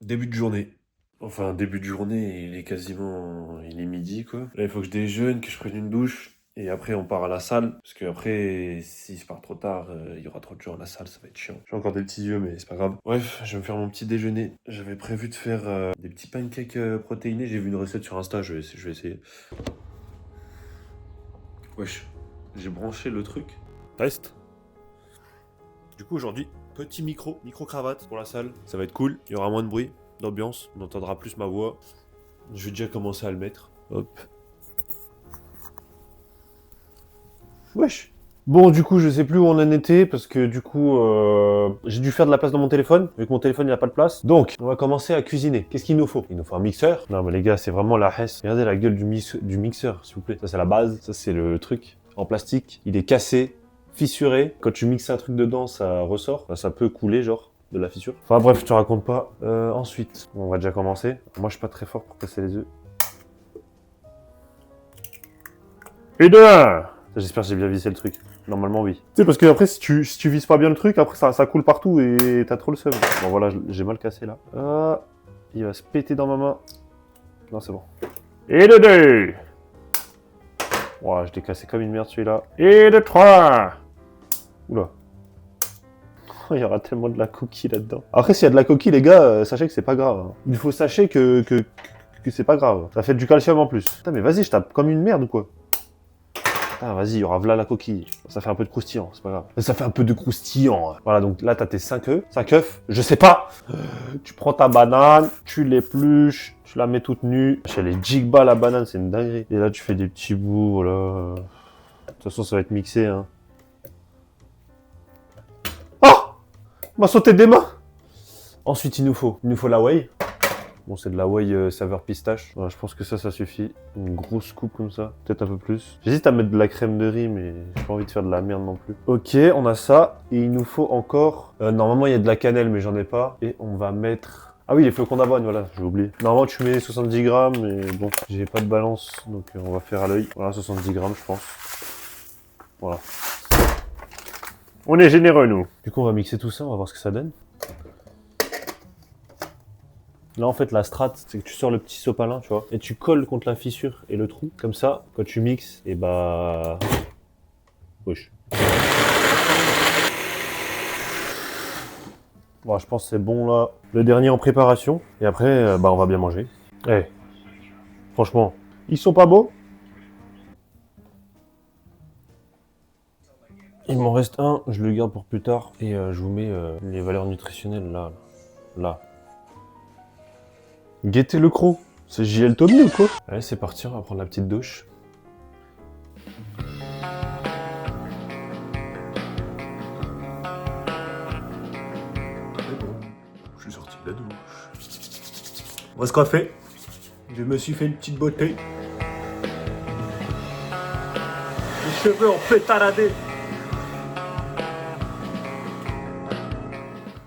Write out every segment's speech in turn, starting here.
Début de journée. Enfin, début de journée, il est quasiment... Il est midi, quoi. Là, il faut que je déjeune, que je prenne une douche. Et après, on part à la salle. Parce que après, si je pars trop tard, il y aura trop de gens à la salle, ça va être chiant. J'ai encore des petits yeux, mais c'est pas grave. Bref, je vais me faire mon petit déjeuner. J'avais prévu de faire des petits pancakes protéinés. J'ai vu une recette sur Insta, je vais essayer. Wesh, j'ai branché le truc. Test. Du coup, aujourd'hui, petit micro-cravate pour la salle. Ça va être cool, il y aura moins de bruit, d'ambiance, on entendra plus ma voix. Je vais déjà commencer à le mettre. Hop. Wesh. Bon, du coup, je sais plus où on en était parce que du coup, j'ai dû faire de la place dans mon téléphone, vu que mon téléphone il a pas de place. Donc, on va commencer à cuisiner. Qu'est-ce qu'il nous faut? Il nous faut un mixeur. Non, mais les gars, c'est vraiment la hesse. Regardez la gueule du mixeur, s'il vous plaît. Ça, c'est la base. Ça, c'est le truc en plastique. Il est cassé, fissuré. Quand tu mixes un truc dedans, ça ressort. Enfin, ça peut couler, genre, de la fissure. Enfin, bref, je te raconte pas. Ensuite, on va déjà commencer. Moi, je suis pas très fort pour casser les œufs. Et deux! J'espère que j'ai bien vissé le truc. Normalement, oui. Tu sais, parce que après, si tu vises pas bien le truc, après, ça coule partout et t'as trop le seum. Bon, voilà, j'ai mal cassé, là. Ah, il va se péter dans ma main. Non, c'est bon. Et de deux. Ouah, je l'ai cassé comme une merde, celui-là. Et de trois. Oula. Oh, il y aura tellement de la coquille là-dedans. Après, s'il y a de la coquille, les gars, sachez que c'est pas grave. Hein. Il faut sachez que c'est pas grave. Ça fait du calcium en plus. Putain, mais vas-y, je tape comme une merde ou quoi? Ah, vas-y, il y aura v'là la coquille. Ça fait un peu de croustillant, c'est pas grave. Ça fait un peu de croustillant. Voilà, donc là, t'as tes 5 œufs. 5 œufs, je sais pas. Tu prends ta banane, tu l'épluches, tu la mets toute nue. Elle est jigba la banane, c'est une dinguerie. Et là, tu fais des petits bouts, voilà. De toute façon, ça va être mixé, hein. Ah! On m'a sauté des mains! Ensuite, il nous faut la whey. Bon, c'est de la whey saveur pistache. Voilà, je pense que ça suffit. Une grosse coupe comme ça, peut-être un peu plus. J'hésite à mettre de la crème de riz, mais j'ai pas envie de faire de la merde non plus. Ok, on a ça. Et il nous faut encore... normalement, il y a de la cannelle, mais j'en ai pas. Et on va mettre... Ah oui, les flocons d'avoine, voilà, j'ai oublié. Normalement, tu mets 70 grammes, mais bon, j'ai pas de balance, donc on va faire à l'œil. Voilà, 70 grammes, je pense. Voilà. On est généreux, nous. Du coup, on va mixer tout ça, on va voir ce que ça donne. Là, en fait, la strat, c'est que tu sors le petit sopalin, tu vois, et tu colles contre la fissure et le trou. Comme ça, quand tu mixes, et bah... Wesh. Bon, je pense que c'est bon, là. Le dernier en préparation. Et après, bah, on va bien manger. Eh, franchement, ils sont pas beaux? Il m'en reste un, je le garde pour plus tard. Et je vous mets les valeurs nutritionnelles, là. Là. Guettez le croc. C'est JL Tommy ou quoi? Allez, c'est parti, on va prendre la petite douche. C'est bon, je suis sorti de la douche. On va se coiffer. Je me suis fait une petite beauté. Les cheveux ont pétaradé.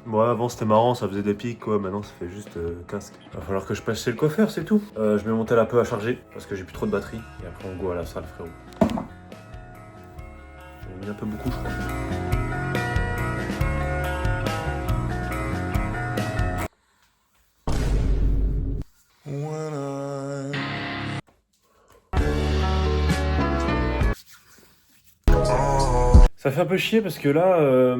Bon, avant c'était marrant, ça faisait des pics quoi, maintenant ça fait juste casque. Va falloir que je passe chez le coiffeur, c'est tout. Je mets mon tel un peu à charger, parce que j'ai plus trop de batterie. Et après on go à la salle, frérot. J'ai mis un peu beaucoup, je crois. Ça fait un peu chier parce que là,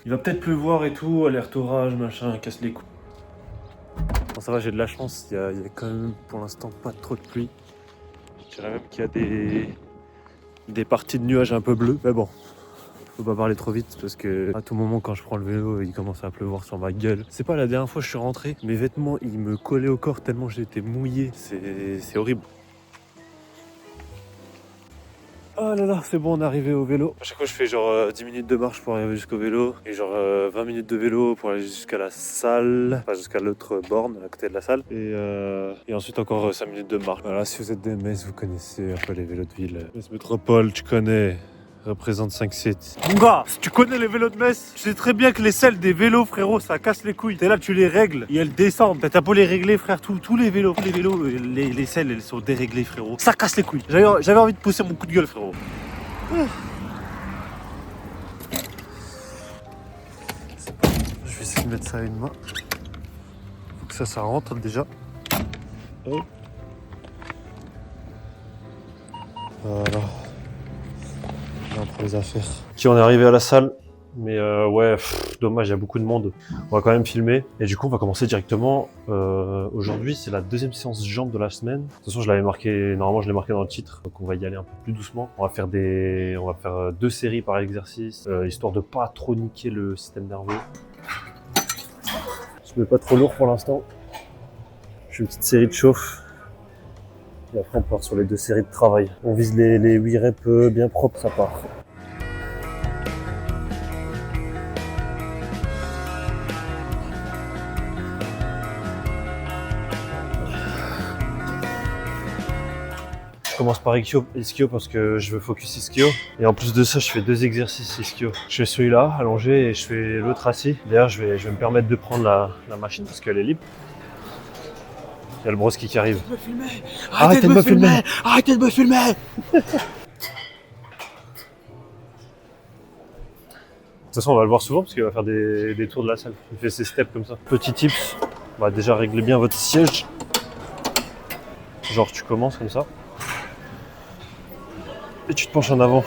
il va peut-être pleuvoir et tout, alerte orage, machin, casse les couilles. Bon, ça va, j'ai de la chance, il y a quand même pour l'instant pas trop de pluie. Je dirais même qu'il y a des parties de nuages un peu bleus, mais bon. Faut pas parler trop vite parce que à tout moment quand je prends le vélo il commence à pleuvoir sur ma gueule. C'est pas la dernière fois que je suis rentré, mes vêtements ils me collaient au corps tellement j'étais mouillé, c'est horrible. Oh là là, c'est bon, on est arrivé au vélo. À chaque fois, je fais genre 10 minutes de marche pour arriver jusqu'au vélo. Et genre 20 minutes de vélo pour aller jusqu'à la salle. Enfin, jusqu'à l'autre borne, à côté de la salle. Et ensuite, encore 5 minutes de marche. Voilà, si vous êtes des Metz, vous connaissez un peu les vélos de ville. Metz Métropole, tu connais. Représente 5 sites. Mon gars, si tu connais les vélos de Metz, tu sais très bien que les selles des vélos, frérot, ça casse les couilles. T'es là, tu les règles et elles descendent. T'as pas les régler, frère. Tous les vélos, les selles, elles sont déréglées, frérot. Ça casse les couilles. J'avais envie de pousser mon coup de gueule, frérot. Je vais essayer de mettre ça à une main. Faut que ça rentre déjà. Hop. Voilà. Là, on prend les affaires. Ok, on est arrivé à la salle. Mais ouais, dommage, il y a beaucoup de monde. On va quand même filmer. Et du coup, on va commencer directement. Aujourd'hui, c'est la deuxième séance jambes de la semaine. De toute façon, je l'avais marqué, normalement, je l'ai marqué dans le titre. Donc, on va y aller un peu plus doucement. On va faire 2 séries par exercice, histoire de pas trop niquer le système nerveux. Je mets pas trop lourd pour l'instant. Je fais une petite série de chauffe. Et après, on part sur les 2 séries de travail. On vise les 8 reps bien propres, ça part. Je commence par ischio parce que je veux focus ischio. Et en plus de ça, je fais 2 exercices ischio. Je fais celui-là, allongé, et je fais l'autre assis. D'ailleurs, je vais me permettre de prendre la machine parce qu'elle est libre. Il y a le broski qui arrive. Arrêtez de me filmer. Arrêtez de me filmer. De toute façon, on va le voir souvent parce qu'il va faire des tours de la salle. Il fait ses steps comme ça. Petit tips, déjà régler bien votre siège. Genre, tu commences comme ça. Et tu te penches en avant.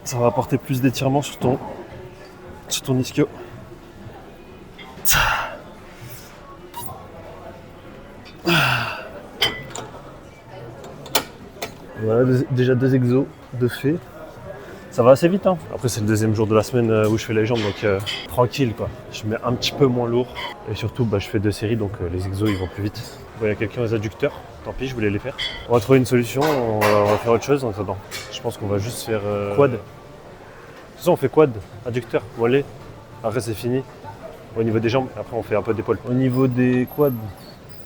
Ça va apporter plus d'étirement sur ton ischio. Voilà, déjà 2 exos de fait. Ça va assez vite, hein. Après, c'est le 2e jour de la semaine où je fais les jambes, donc tranquille, quoi. Je mets un petit peu moins lourd. Et surtout, je fais 2 séries, donc les exos, ils vont plus vite. Il y a quelqu'un aux adducteurs. Tant pis, je voulais les faire. On va trouver une solution, on va faire autre chose en attendant. Je pense qu'on va juste faire quad. De toute façon, on fait quad, adducteur, mollet. Après, c'est fini. Au niveau des jambes, après, on fait un peu d'épaule. Au niveau des quads,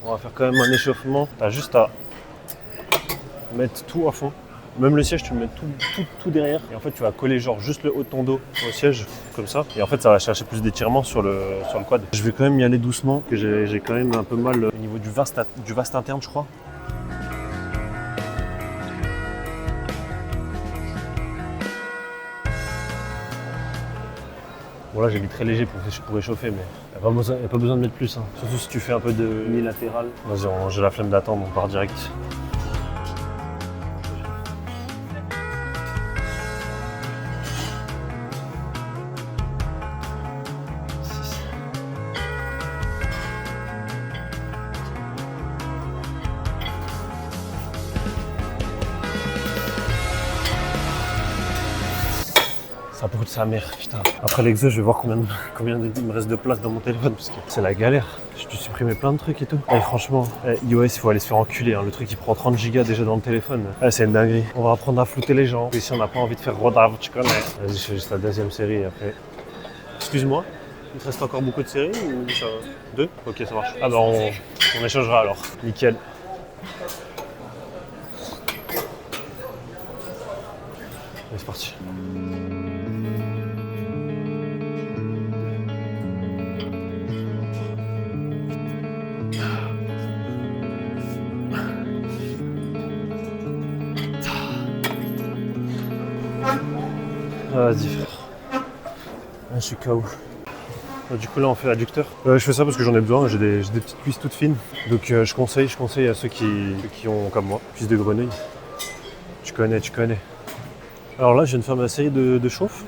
on va faire quand même un échauffement. T'as juste à mettre tout à fond. Même le siège, tu le mets tout derrière. Et en fait, tu vas coller genre juste le haut de ton dos au siège, comme ça. Et en fait, ça va chercher plus d'étirement sur le quad. Je vais quand même y aller doucement, parce que j'ai quand même un peu mal au niveau du vaste interne, je crois. Bon là, j'ai mis très léger pour réchauffer, mais il n'y a pas besoin de mettre plus. Hein. Surtout si tu fais un peu de unilatéral. Vas-y, j'ai la flemme d'attendre, on part direct. Ça brûle sa mère, putain. Après l'exo, je vais voir combien il me reste de place dans mon téléphone, parce que c'est la galère. J'ai dû supprimer plein de trucs et tout. Et franchement, iOS, il faut aller se faire enculer. Hein. Le truc, il prend 30 gigas déjà dans le téléphone. C'est une dinguerie. On va apprendre à flouter les gens. Et si on n'a pas envie de faire rodave, tu connais. Vas-y, je fais juste la 2e série après. Excuse-moi, il te reste encore beaucoup de séries ou ça... 2 ? Ok, ça marche. Ah bah on échangera alors. Nickel. Allez, c'est parti. Vas-y frère. Je suis KO. Du coup là on fait adducteur. Je fais ça parce que j'en ai besoin, j'ai des petites cuisses toutes fines. Donc je conseille à ceux qui ont comme moi, cuisses de grenouille. Tu connais. Alors là je viens de faire ma série de chauffe.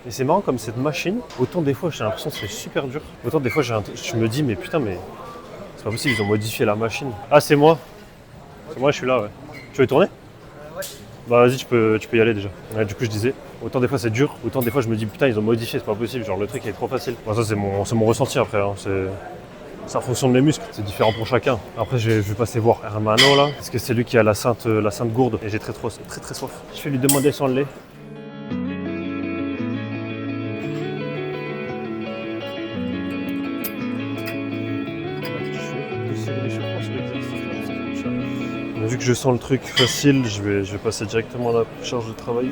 Et c'est marrant comme cette machine, autant des fois j'ai l'impression que c'est super dur. Autant des fois je me dis mais putain mais c'est pas possible, ils ont modifié la machine. Ah c'est moi, je suis là ouais. Tu veux tourner ? Ouais. Bah vas-y tu peux y aller déjà. Ouais, du coup je disais, autant des fois c'est dur, autant des fois je me dis putain ils ont modifié, c'est pas possible, genre le truc est trop facile. Bon, ça c'est mon ressenti après, hein. C'est en fonction de mes muscles, c'est différent pour chacun. Après je vais passer voir Hermano là, parce que c'est lui qui a la sainte gourde et j'ai très soif. Je vais lui demander son lait. Vu que je sens le truc facile, je vais passer directement à la charge de travail.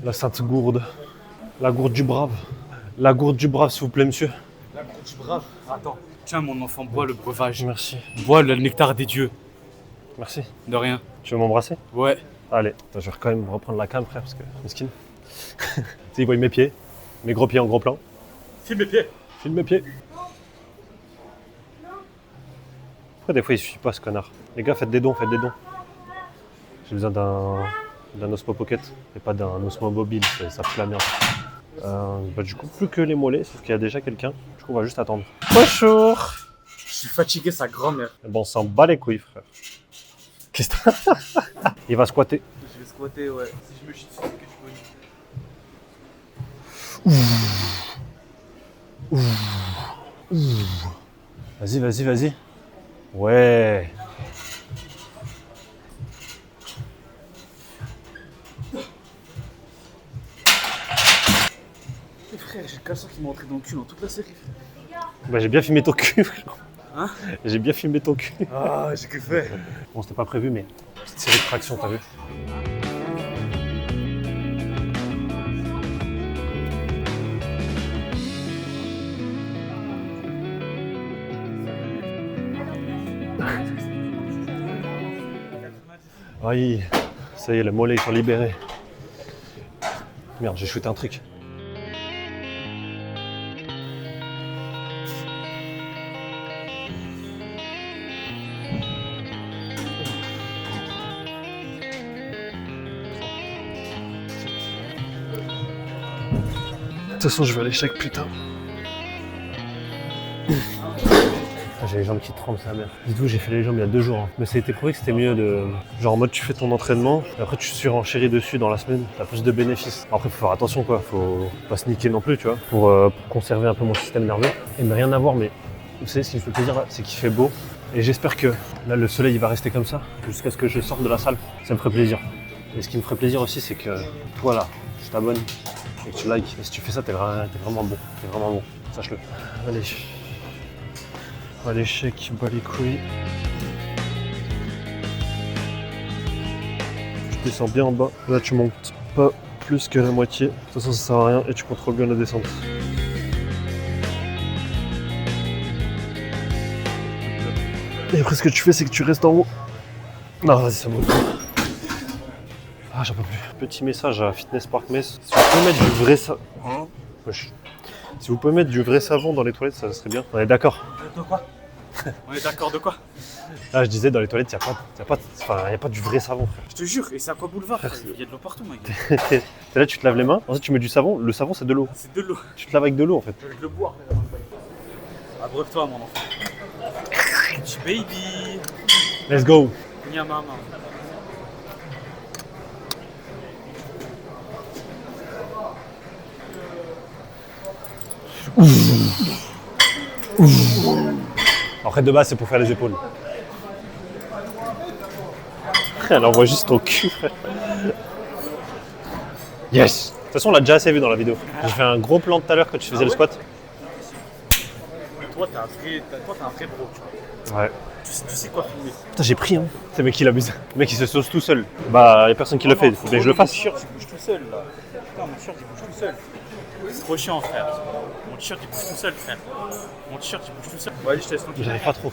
La Sainte Gourde. La gourde du brave. La gourde du brave, s'il vous plaît, monsieur. La gourde du brave. Attends. Tiens, mon enfant, bois le breuvage. Merci. Bois le nectar des dieux. Merci. De rien. Tu veux m'embrasser? Ouais. Allez. Attends, je vais quand même reprendre la cam, frère, parce que mesquine. Tu sais, il voit mes pieds. Mes gros pieds en gros plan. Filme mes pieds. Filme mes pieds. Pourquoi des fois il suffit pas ce connard? Les gars, faites des dons, faites des dons. J'ai besoin d'un Osmo Pocket et pas d'un Osmo Mobile, ça fout la merde. Du coup, plus que les mollets, sauf qu'il y a déjà quelqu'un. Du coup, on va juste attendre. Bonjour. Je suis fatigué, sa grand-mère. Bon, on s'en bat les couilles, frère. Qu'est-ce que il va squatter. Je vais squatter, ouais. Si je me chie dessus, c'est que tu peux. Vas-y, vas-y, vas-y. Ouais. Frère, j'ai le caleçon qui m'a entré dans le cul dans toute la série. Bah, j'ai bien filmé ton cul, frère. Hein? J'ai bien filmé ton cul. Ah, j'ai que fait. Bon, c'était pas prévu, mais petite série de tractions, t'as vu? Oui, ça y est, les mollets ils sont libérés. Merde, j'ai shooté un truc. De toute façon, je vais à l'échec, putain. J'ai les jambes qui tremblent, sa mère. Dites-vous, j'ai fait les jambes il y a 2 jours. Hein. Mais ça a été prouvé que c'était mieux de... Genre en mode, tu fais ton entraînement, et après tu surenchéris dessus dans la semaine. T'as plus de bénéfices. Après, faut faire attention, quoi. Faut pas se niquer non plus, tu vois. Pour conserver un peu mon système nerveux. Et mais rien à voir, mais vous savez, ce qui me fait plaisir, là, c'est qu'il fait beau. Et j'espère que là, le soleil, il va rester comme ça, jusqu'à ce que je sorte de la salle. Ça me ferait plaisir. Et ce qui me ferait plaisir aussi, c'est que toi, là, tu t'abonnes et que tu likes. Et si tu fais ça, t'es vraiment bon. T'es vraiment bon. Sache-le. Allez. À l'échec, bas les couilles. Tu descends bien en bas. Là, tu montes pas plus que la moitié. De toute façon, ça sert à rien et tu contrôles bien la descente. Et après, ce que tu fais, c'est que tu restes en haut. Non, vas-y, ça monte. Ah, j'en peux plus. Petit message à Fitness Park Metz. Si vous pouvez mettre du vrai savon. Si vous pouvez mettre du vrai savon dans les toilettes, ça serait bien. On est d'accord. De quoi? On est d'accord de quoi? Là, je disais, dans les toilettes, il n'y a pas du vrai savon, frère. Je te jure, et c'est à quoi boulevard? Il y a de l'eau partout, mec. T'es là, tu te laves les mains, ensuite tu mets du savon. Le savon, c'est de l'eau. C'est de l'eau. Tu te laves avec de l'eau, en fait. Avec le boire. Abreuve-toi, mon enfant. Petit baby. Let's go. Nia maman. Après, de base, c'est pour faire les épaules. Elle envoie juste ton cul, frère. Yes. De toute façon, on l'a déjà assez vu dans la vidéo. J'ai fait un gros plan tout à l'heure quand tu faisais le squat. Toi, t'es un vrai bro, tu vois. Ouais. Tu sais quoi filmer. Putain, j'ai pris, hein. C'est le mec qui l'abuse. Le mec, il se sauce tout seul. Bah, y'a personne qui le fait. Il faut bien que je le fasse. Mon t-shirt, il bouge tout seul, là. Putain, mon t-shirt, il bouge tout seul. C'est trop chiant, frère. Mon t-shirt, il bouge tout seul, frère. Mon t-shirt, il bouge tout seul. Ouais, allez, je te laisse tranquille. J'arrive pas trop.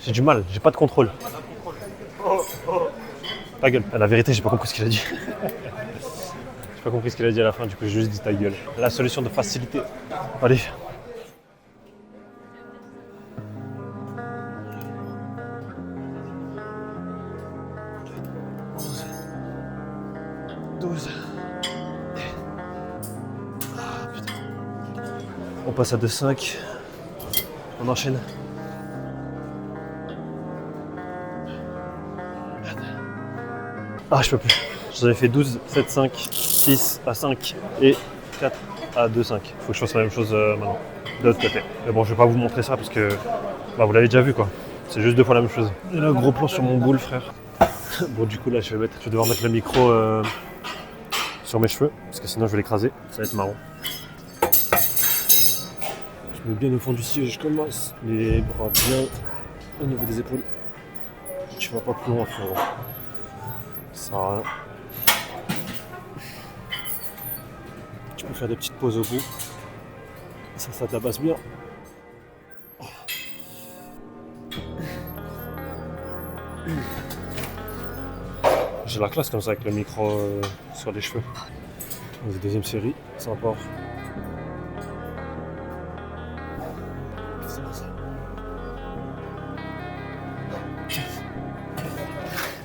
J'ai du mal, j'ai pas de contrôle. Ta gueule. La vérité, j'ai pas compris ce qu'il a dit. J'ai pas compris ce qu'il a dit à la fin, du coup j'ai juste dit ta gueule. La solution de facilité. Allez. On passe à 2,5. On enchaîne. Ah, je peux plus. J'en ai fait 12, 7, 5, 6 à 5 et 4 à 2, 5. Faut que je fasse la même chose maintenant, de l'autre côté. Mais bon, je vais pas vous montrer ça parce que bah, vous l'avez déjà vu quoi. C'est juste 2 fois la même chose. Et là, gros plan sur mon boule, frère. Bon, du coup, là, je vais devoir mettre le micro sur mes cheveux parce que sinon, je vais l'écraser. Ça va être marrant. Je mets bien au fond du siège, je commence. Les bras bien au niveau des épaules. Tu vas pas plus loin, frérot. Ça sert à rien. On va faire des petites pauses au bout. Ça tabasse bien. J'ai la classe comme ça avec le micro sur les cheveux. Donc, deuxième série, sympa.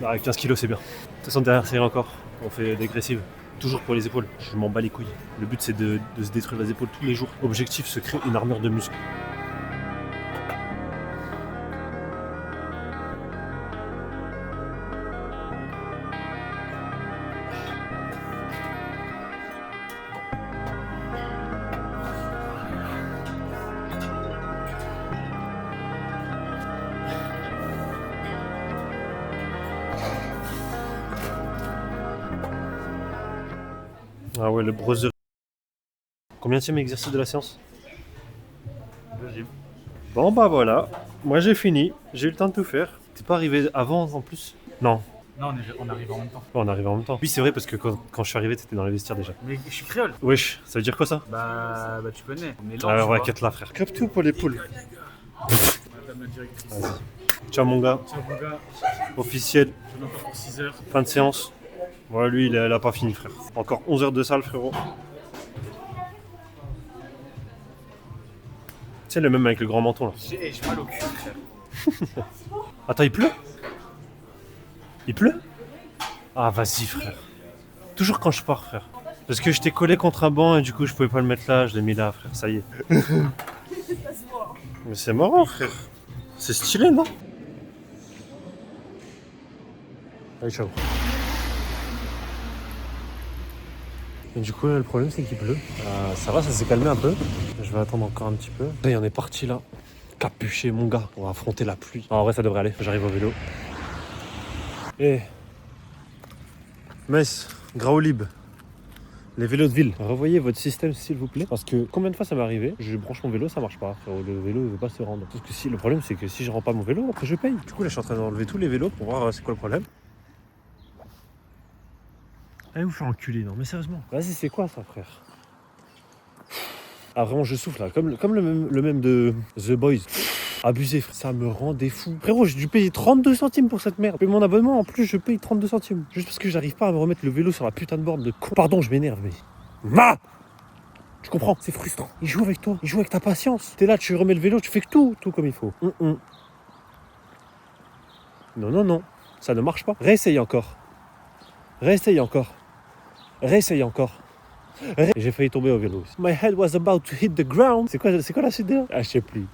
Avec 15 kilos c'est bien. De toute façon dernière série encore, on fait dégressive. Toujours pour les épaules, je m'en bats les couilles. Le but c'est de se détruire les épaules tous les jours. Objectif, se créer une armure de muscles. Ah ouais, le brother. Combienième exercice de la séance? Deuxième. Bon bah voilà, moi j'ai fini, j'ai eu le temps de tout faire. T'es pas arrivé avant en plus? Non, Non, on arrive en même temps. on arrive en même temps. Oui c'est vrai parce que quand je suis arrivé t'étais dans les vestiaires déjà. Mais je suis créole. Wesh, ça veut dire quoi ça? Bah tu connais. On est Ah là. ouais, quête là frère. Crêpe tout pour les poules. Madame la directrice. Vas-y. Ciao mon gars, Tiens, mon gars, officiel, j'en ai encore pour 6 heures. fin de séance. Voilà lui il a pas fini frère. Encore 11 heures de salle frérot. C'est le même avec le grand menton là. J'ai mal au cul, frère. Attends, il pleut? Il pleut? Ah, vas-y, frère. Toujours quand je pars, frère. Parce que je t'ai collé contre un banc et du coup, je pouvais pas le mettre là, je l'ai mis là, frère. Ça y est. Mais c'est marrant, frère. C'est stylé, non? Allez, ciao. Et du coup, le problème, c'est qu'il pleut. Ça va, ça s'est calmé un peu. Je vais attendre encore un petit peu. Et on est parti là. Capuché, mon gars. On va affronter la pluie. En vrai, ça devrait aller. J'arrive au vélo. Eh. Metz, Graolib. Les vélos de ville. Revoyez votre système, s'il vous plaît. Parce que combien de fois ça m'est arrivé? Je branche mon vélo, ça marche pas. Le vélo, il veut pas se rendre. Parce que si, le problème, c'est que si je rends pas mon vélo, après je paye. Du coup, là, je suis en train d'enlever tous les vélos pour voir c'est quoi le problème. Allez vous faire enculer, non mais sérieusement. Vas-y, c'est quoi ça, frère? Ah vraiment, je souffle là, comme le même de The Boys. Abusé, frère. Ça me rend des fous. Frérot, j'ai dû payer 32 centimes pour cette merde. Et mon abonnement, en plus, je paye 32 centimes. Juste parce que j'arrive pas à me remettre le vélo sur la putain de borne de con. Pardon, je m'énerve, mais... Tu comprends? C'est frustrant. Il joue avec toi, il joue avec ta patience. T'es là, tu remets le vélo, tu fais que tout comme il faut. Non. Ça ne marche pas. Réessaye encore. Réessaye encore. J'ai failli tomber au vélo. My head was about to hit the ground. C'est quoi la suite là? Ah, je sais plus.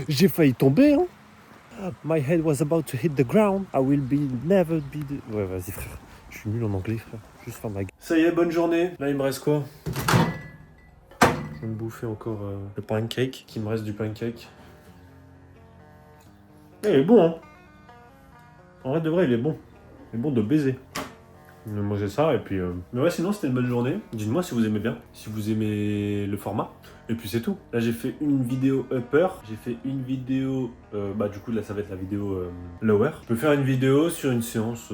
J'ai failli tomber, hein. My head was about to hit the ground. I will never be the... Ouais, vas-y, frère. Je suis nul en anglais, frère. Juste faire ma gueule. Ça y est, bonne journée. Là, il me reste quoi? Je vais me bouffer encore le pancake. Qu'il me reste du pancake. Il est bon, hein. En vrai de vrai, il est bon. Il est bon de baiser. On a mangé ça et puis... Mais ouais, sinon c'était une bonne journée. Dites-moi si vous aimez bien, si vous aimez le format. Et puis c'est tout. Là j'ai fait une vidéo upper, j'ai fait une vidéo... du coup là ça va être la vidéo lower. Je peux faire une vidéo sur une séance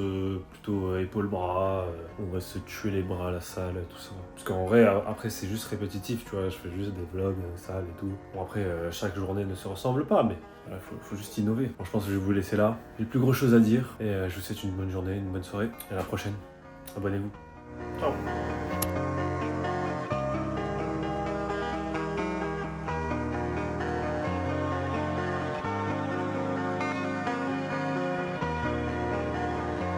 plutôt épaule-bras. On va se tuer les bras à la salle, tout ça. Parce qu'en vrai, après c'est juste répétitif, tu vois. Je fais juste des vlogs, salles et tout. Bon après, chaque journée ne se ressemble pas, mais... Voilà, faut juste innover. Bon, je pense que je vais vous laisser là. J'ai plus gros chose à dire. Et je vous souhaite une bonne journée, une bonne soirée. Et à la prochaine. Abonnez-vous. Ciao.